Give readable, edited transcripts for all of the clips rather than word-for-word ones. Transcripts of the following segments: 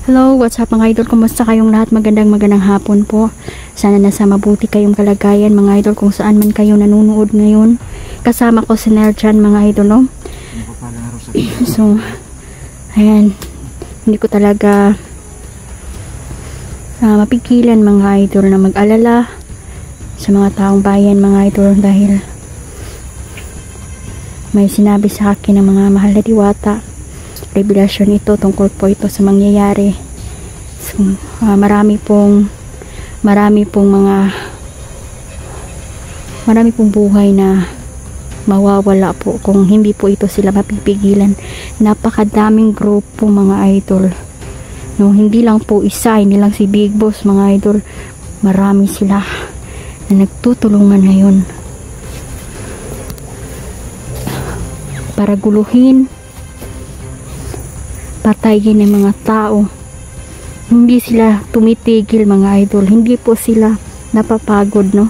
Hello, what's up mga idol? Kumusta kayong lahat? Magandang hapon po. Sana nasa mabuti kayong kalagayan mga idol kung saan man kayo nanonood ngayon. Kasama ko si Nerjan mga idol, no? So, ayan. Hindi ko talaga mapigilan mga idol na mag-alala sa mga taong bayan mga idol dahil may sinabi sa akin ng mga mahal na diwata. Revelasyon ito tungkol po ito sa mangyayari. So, marami pong buhay na mawawala po kung hindi po ito sila mapipigilan. Napakadaming grupo mga idol, no, hindi lang po isa, hindi lang si Big Boss mga idol, marami sila na nagtutulungan ngayon para guluhin, patayin ng mga tao. Hindi sila tumitigil mga idol, hindi po sila napapagod, no,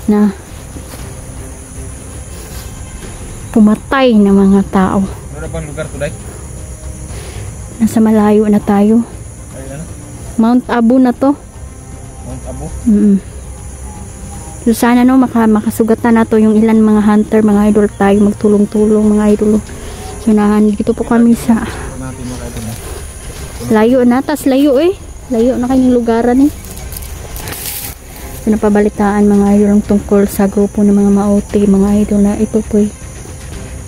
na pumatay ng mga tao. Ano bang lugar to, Day? Nasa malayo na tayo. Mount Abu na to. Mount Abu? So sana no makasugatan na to yung ilan mga hunter mga idol, tayo magtulong-tulong mga idol. So nandito po kami sa layo na, tas layo layo na kayong lugaran So napabalitaan mga idol tungkol sa grupo ng mga maote mga idol na ito po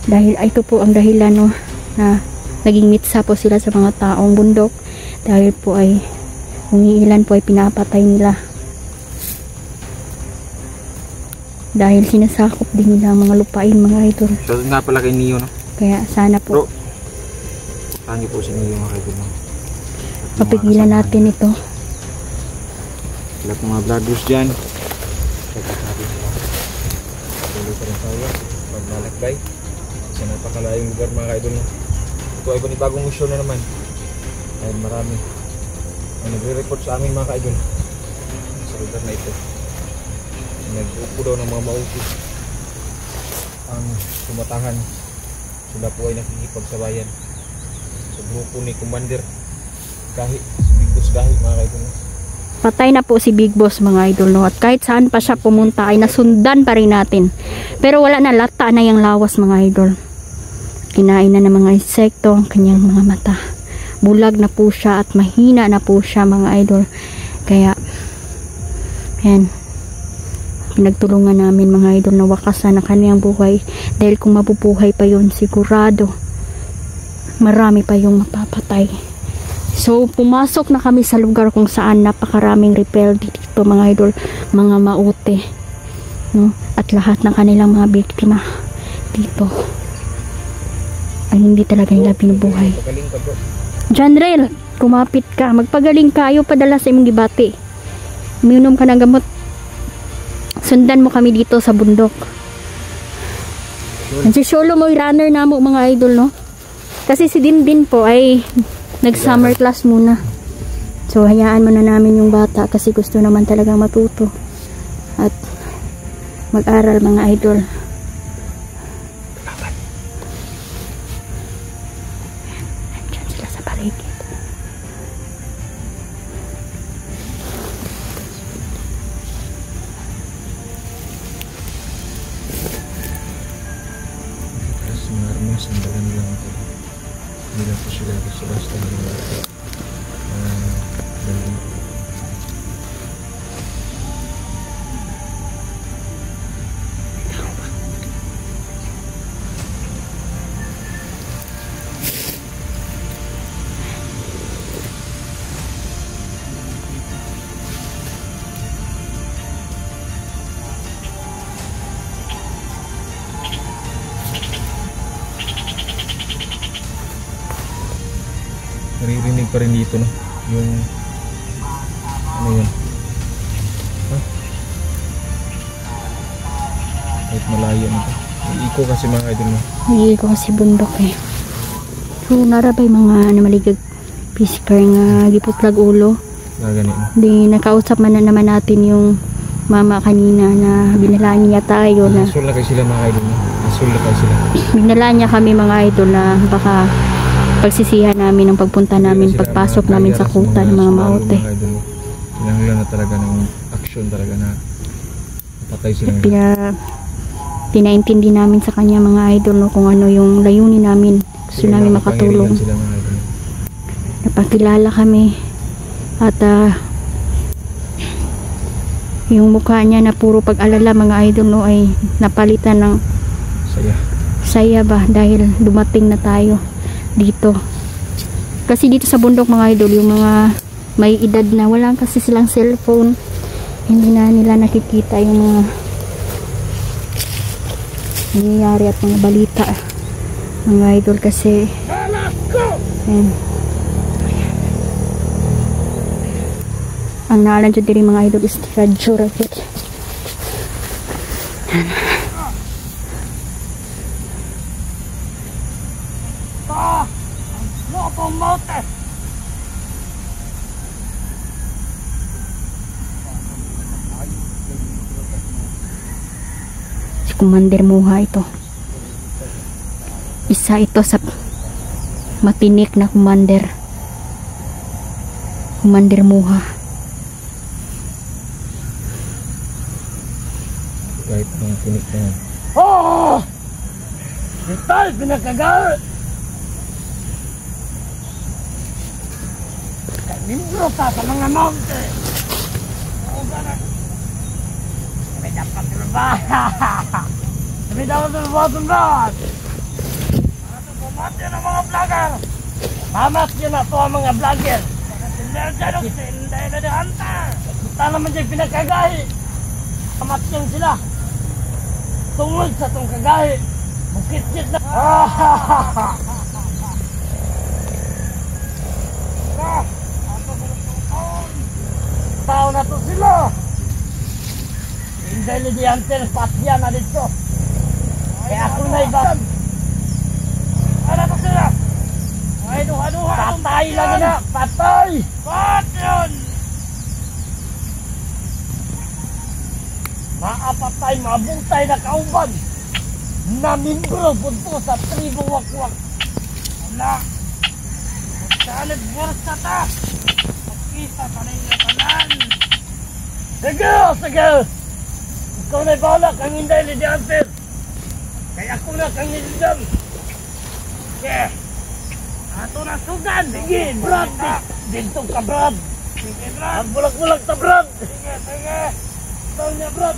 dahil ito po ang dahilan, no, na naging mitsa po sila sa mga taong bundok dahil po ay kung ilan po ay pinapatay nila dahil sinasakop din nila ang mga lupain mga idol. So nga pala kay Neo, no? Kaya sana po saan niyo po si Neo mga idol, no? mapigilan natin ito. Lahat ng mga vloggers dyan, pagkakabi nila tuloy pa rin tayo maglalakbay sa napakalayong lugar mga idol, no? Ito ay panibagong misyon na naman dahil marami ang nagre-report sa amin mga idol sa lugar na ito. Nagpupo daw ng mga mauti ang tumatahan, sila po ay nakikipagsabayan sa grupo ni Commander Gahi, si Big Boss Gahi mga idol. Patay na po si Big Boss mga idol, no? At kahit saan pa siya pumunta ay nasundan pa rin natin. Pero wala na, lata na yung lawas mga idol. Kinain na ng mga insekto ang kanyang mga mata. Bulag na po siya at mahina na po siya mga idol. Kaya ayan, pinagtulungan namin mga idol na wakasan ang kanyang buhay. Dahil kung mabubuhay pa yun, sigurado marami pa yung mapapatay. So pumasok na kami sa lugar kung saan napakaraming repel dito mga idol, mga maute, no? At lahat ng kanilang mga biktima dito ay hindi talaga nila binubuhay. Janrel, kumapit ka, magpagaling ka, ayaw padala sa imong gibati, uminom ka ng gamot, sundan mo kami dito sa bundok. Si solo mo runner na mo mga idol, no? Kasi si Dindin po ay nag-summer class muna. So hayaan mo na namin yung bata kasi gusto naman talagang matuto at mag-aral mga idol. Nandiyan sila sa paligid. Kasi marami sandalan lang ako. Hindi lang po sila basta daling. Naririnig pa rin dito, no? Yung ano yun, kahit malayo na ito. Iiko kasi mga idol, no? Iiko kasi bundok So narabay mga maligag pisikar nga gipuplag ulo. Ganito. Di nakausap man na naman natin yung mama kanina na binalaan niya tayo na asul na kayo sila mga idol, no? Asul na kayo sila. binalaan niya kami mga idol na baka pagsisihan namin ng pagpunta namin, pagpasok namin sa kuta ng mga maote. Pinangulan na talaga ng action talaga na patay sila. Pinaintindi namin sa kanya mga idol, no, kung ano yung layunin namin. Gusto namin makatulong. Napakilala kami at yung mukha niya na puro pag-alala mga idol, no, ay napalitan ng saya ba dahil dumating na tayo dito. Kasi dito sa bundok mga idol, yung mga may edad na wala kasi silang cellphone, hindi na nila nakikita yung mga nangyayari at mga balita mga idol kasi ang naalan dyan diri mga idol is radyo racket. Si Commander Muha ito, isa ito sa matinik na Commander Muha. Kahit mga tinik na yan. Oh! Vital, pinakagal! Kanindro ka sa mga monte! Oo ba na? May dapat trabaho! May dapat trabaho tumbat! Ano pumati ng mga vlogger? Mamat yun na to ang mga vlogger! Sinday dyan ang sinday na dihanta! Kita naman dyan pinakagahi! Mamat yun sila! Tungod sa itong kagahi, bukit-kit na. Tao na to sila. Hindi di hunter, patya na dito. Kaya ako na iba. Ano to sila? Ay, duha-duha. Patay lang na, patay. Patyon. Maapatay, mabutay na kauban na mimbro punto sa tribo wakwak. Wala. Magsanid bursa ta. Magkita pa na yung tanan. Sige, sige. Ikaw na'y bahala kang hinday ni Dianter. Kaya ako na kang nilidam. Sige. Ato na sugan. Sige, Brad. Dito ka, Brad. Sige, Brad. Ang bulag-bulag ta, Brad. Sige, sige. Tahu niya, Brad.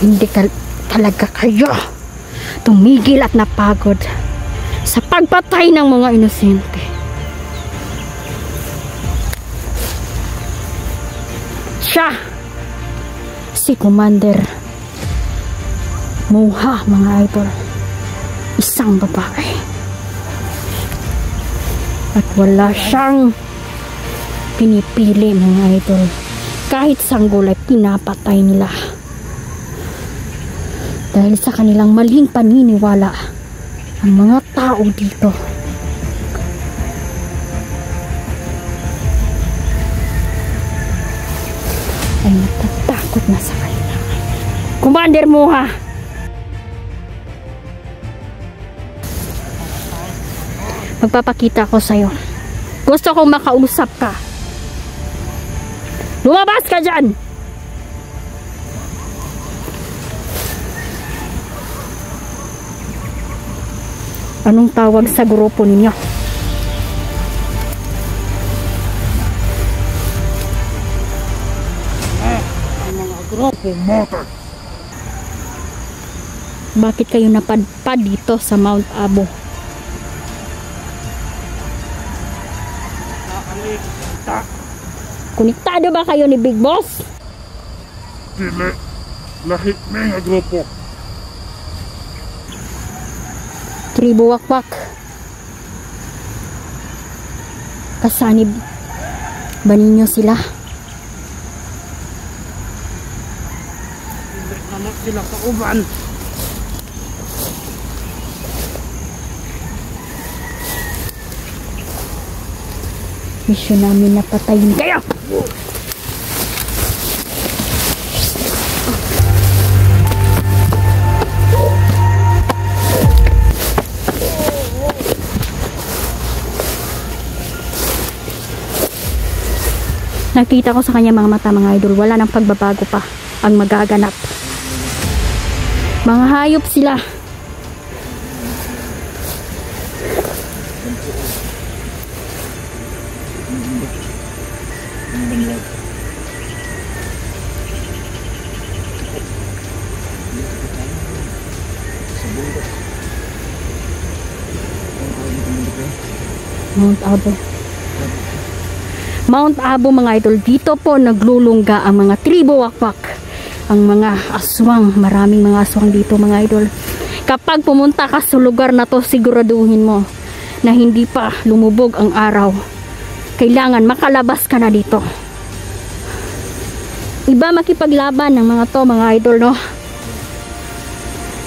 Hindi talaga kayo tumigil at napagod sa pagpatay ng mga inosente. Siya, si Commander Muha mga idol, isang babae at wala siyang pinipili mga idol. Kahit sanggol ay pinapatay nila dahil sa kanilang maling paniniwala ang mga tao dito ay natatakot na sa kanila. Commander Muha, magpapakita ko sa'yo. Gusto kong makausap ka. Lumabas ka dyan! Anong tawag sa grupo ninyo? Ang mga grupo motor. Bakit kayo napadpad dito sa Mount Abu? Konektado ba kayo ni Big Boss? Dili. Lahit may nga grupo. Tribo Wakwak. Kasanib ba ninyo sila? Dili naman sila kauban. Misyon namin na patayin kayo! Nakita ko sa kanya mga mata, mga idol, wala nang pagbabago pa ang magaganap. Mga hayop sila. Mount Abu. Mount Abu, mga idol, dito po naglulungga ang mga tribo Wakwak, ang mga aswang, maraming mga aswang dito, mga idol. Kapag pumunta ka sa lugar na to, siguraduhin mo na hindi pa lumubog ang araw. Kailangan makalabas ka na dito. Iba makipaglaban ng mga to, mga idol, no?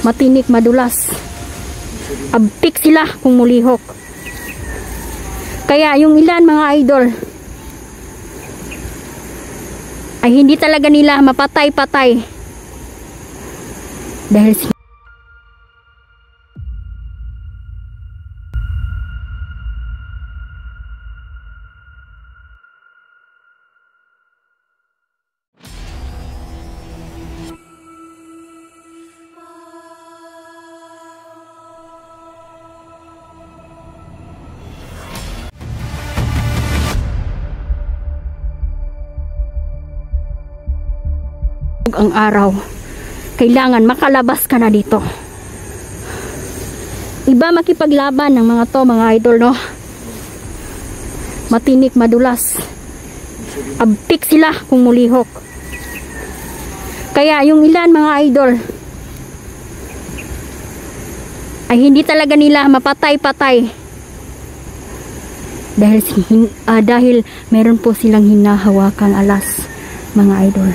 Matinik, madulas, abtik sila kung mulihok. Kaya yung ilan, mga idol, ay hindi talaga nila mapatay-patay dahil ang araw. Kailangan makalabas ka na dito. Iba makipaglaban ng mga to, mga idol, no? Matinik, madulas, abtik sila kung mulihok. Kaya yung ilan, mga idol, ay hindi talaga nila mapatay-patay dahil meron po silang hinahawakang alas, mga idol.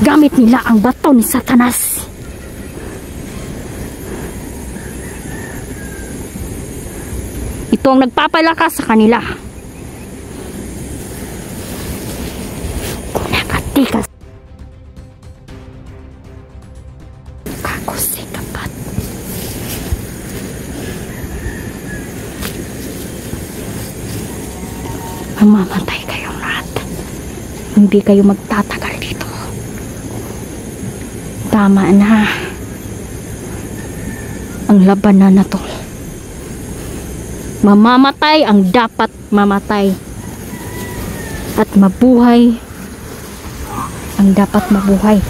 Gamit nila ang bato ni Satanas. Ito ang nagpapalakas sa kanila. Kung nakatikas kako si kapat. Mamamatay kayong lahat. Hindi kayo magtatagal dito. Tama na ang labanan na to. Mamamatay ang dapat mamatay at mabuhay ang dapat mabuhay.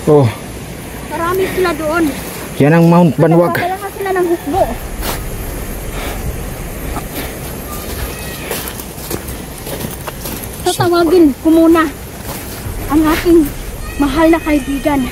Oh, Marami sila doon. yan ang Mount Banwag. Nagpadala ka sila ng hukbo. Tatawagin ko muna ang ating mahal na kaibigan.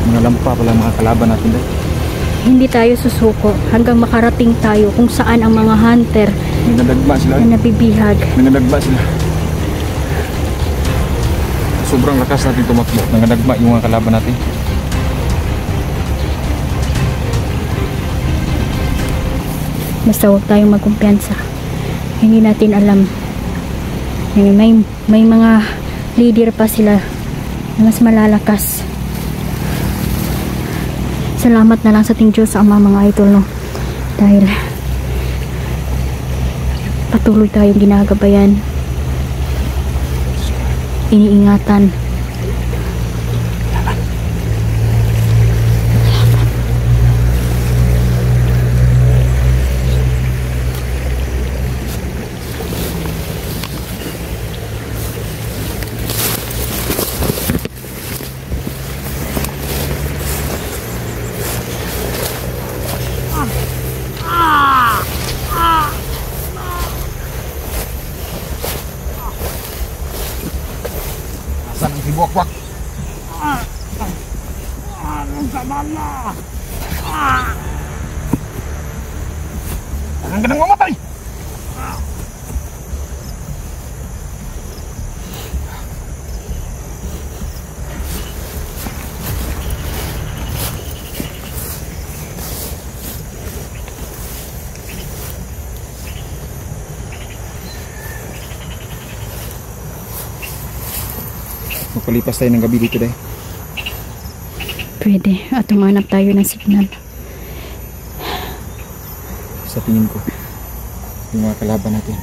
Mga lampa pala mga kalaban natin dahil. Hindi tayo susuko hanggang makarating tayo kung saan ang mga hunter Nangadagba sila. na nabibihag. Nangadagba sila. Sobrang lakas natin tumakbo. Nangadagba yung mga kalaban natin. Basta huwag tayong magkumpiyansa. Hindi natin alam. May mga leader pa sila na mas malalakas. Salamat na lang sa ating Diyos sa Ama, mga idol, no? Dahil patuloy tayong ginagabayan, iniingatan. Asan ang hibuak-wak? Anong sama na? Ang ganang mamatay! Magpalipas tayo ng gabi dito dahil. Pwede. At humanap tayo ng signal. Sa tingin ko, yung mga kalaban natin,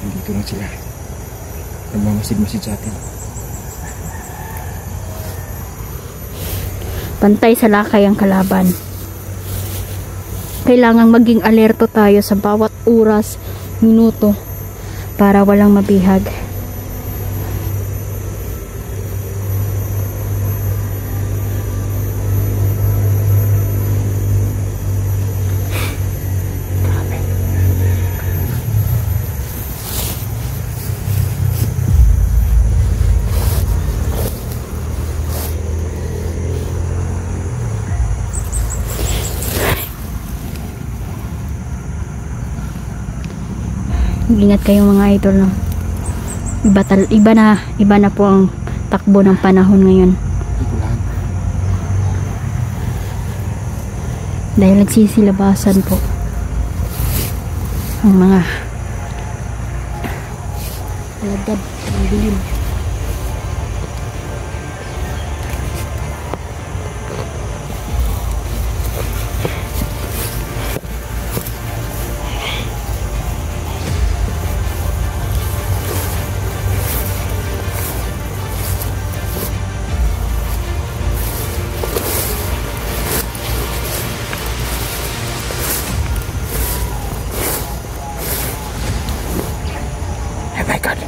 nandito lang sila. Nagmamasid-masid sa atin. Pantay sa lakay ang kalaban. Kailangang maging alerto tayo sa bawat oras, minuto para walang mabihag. Ingat kayo mga idol, no? Iba na po ang takbo ng panahon ngayon. Dahil nagsisilabasan po ang mga alagad ng dilim. Oh my God.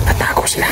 Tatago sila.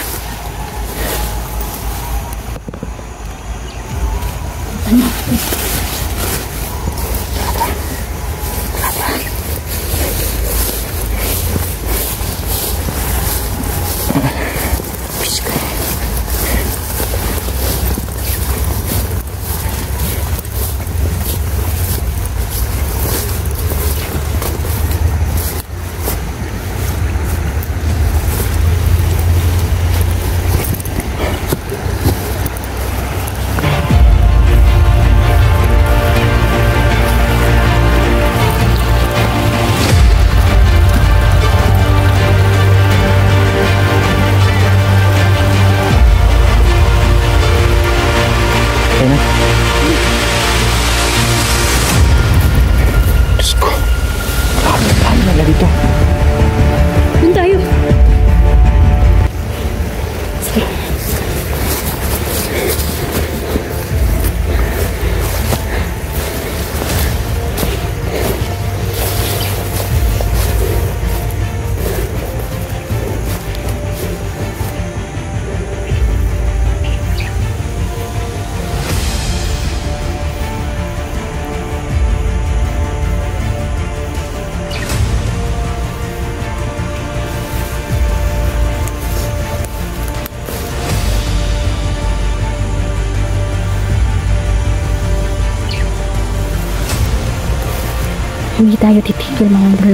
Hindi tayo titigil mga idol.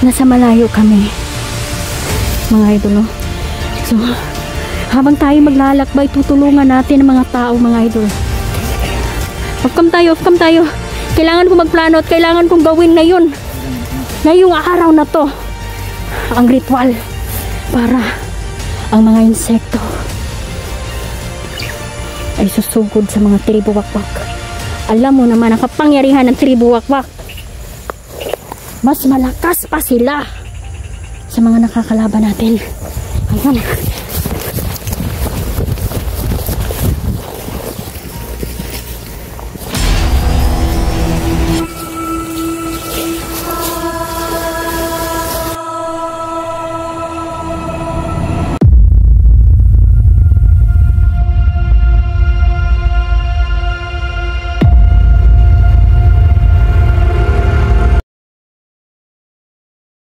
Nasa malayo kami mga idol, no? So habang tayo maglalakbay, tutulungan natin ang mga tao mga idol. Off cam tayo. Kailangan kong magplano at kailangan kong gawin ngayon, ngayong araw na to, ang ritual para ang mga insekto ay susugod sa mga tribu wakwak. Alam mo naman ang kapangyarihan ng tribu wakwak. Mas malakas pa sila sa mga nakakalaban natin. Ayan.